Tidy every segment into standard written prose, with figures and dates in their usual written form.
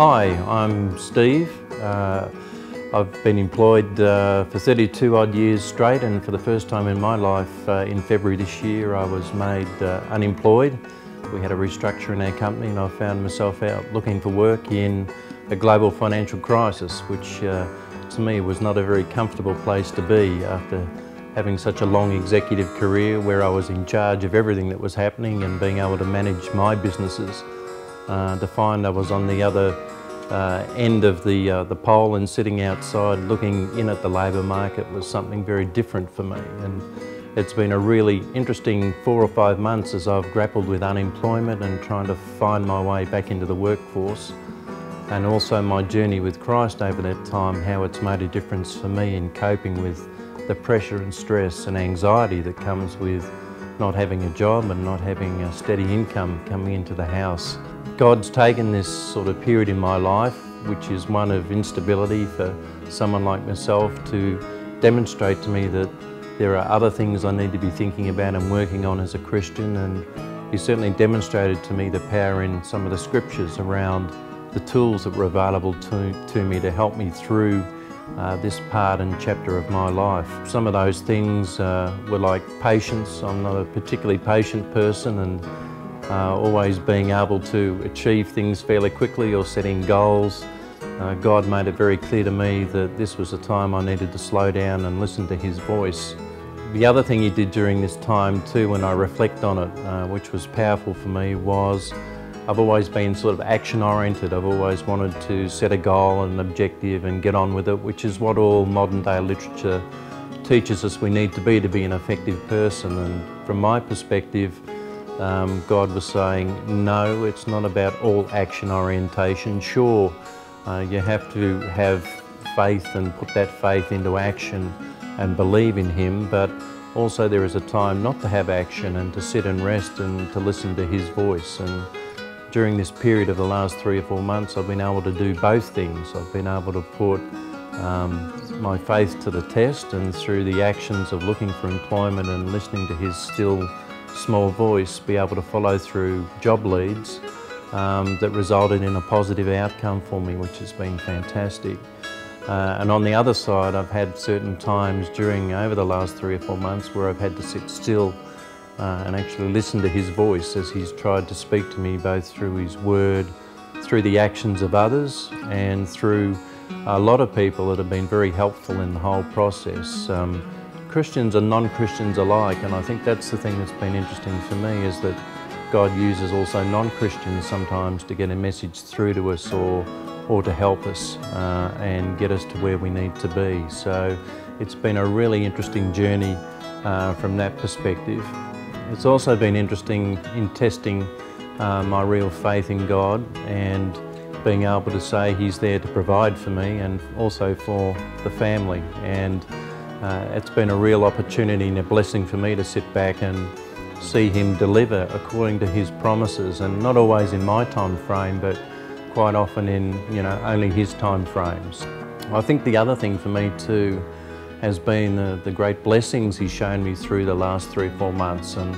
Hi, I'm Steve. I've been employed for 32 odd years straight, and for the first time in my life in February this year I was made unemployed. We had a restructure in our company and I found myself out looking for work in a global financial crisis, which to me was not a very comfortable place to be after having such a long executive career where I was in charge of everything that was happening and being able to manage my businesses. To find I was on the other end of the pole and sitting outside looking in at the labour market was something very different for me. And it's been a really interesting 4 or 5 months as I've grappled with unemployment and trying to find my way back into the workforce. And also my journey with Christ over that time, how it's made a difference for me in coping with the pressure and stress and anxiety that comes with not having a job and not having a steady income coming into the house. God's taken this sort of period in my life, which is one of instability for someone like myself, to demonstrate to me that there are other things I need to be thinking about and working on as a Christian. And He certainly demonstrated to me the power in some of the scriptures around the tools that were available to me to help me through this part and chapter of my life. Some of those things were like patience. I'm not a particularly patient person, and always being able to achieve things fairly quickly or setting goals. God made it very clear to me that this was a time I needed to slow down and listen to His voice. The other thing He did during this time too, when I reflect on it, which was powerful for me, was I've always been sort of action-oriented. I've always wanted to set a goal and an objective and get on with it, which is what all modern-day literature teaches us we need to be an effective person. And from my perspective, God was saying, no, it's not about all action orientation. Sure, you have to have faith and put that faith into action and believe in Him, but also there is a time not to have action and to sit and rest and to listen to His voice. And during this period of the last 3 or 4 months, I've been able to do both things. I've been able to put my faith to the test, and through the actions of looking for employment and listening to His still small voice, be able to follow through job leads that resulted in a positive outcome for me, which has been fantastic. And on the other side, I've had certain times over the last 3 or 4 months where I've had to sit still and actually listen to His voice as He's tried to speak to me, both through His word, through the actions of others, and through a lot of people that have been very helpful in the whole process. Christians and non-Christians alike, and I think that's the thing that's been interesting for me, is that God uses also non-Christians sometimes to get a message through to us or to help us and get us to where we need to be. So it's been a really interesting journey from that perspective. It's also been interesting in testing my real faith in God and being able to say He's there to provide for me and also for the family. And it's been a real opportunity and a blessing for me to sit back and see Him deliver according to His promises, and not always in my time frame, but quite often in only His time frames. I think the other thing for me too has been the great blessings He's shown me through the last 3 or 4 months. And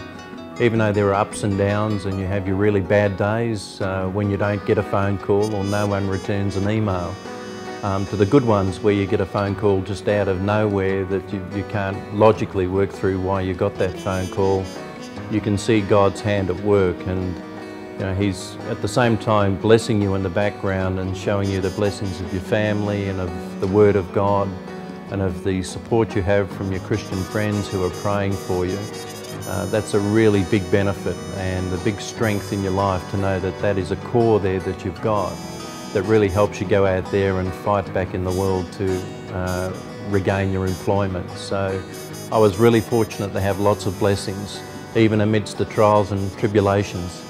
even though there are ups and downs and you have your really bad days when you don't get a phone call or no one returns an email, to the good ones where you get a phone call just out of nowhere that you can't logically work through why you got that phone call, you can see God's hand at work. And He's at the same time blessing you in the background and showing you the blessings of your family and of the Word of God and of the support you have from your Christian friends who are praying for you. That's a really big benefit and a big strength in your life to know that that is a core there that you've got that really helps you go out there and fight back in the world to regain your employment. So I was really fortunate to have lots of blessings, even amidst the trials and tribulations.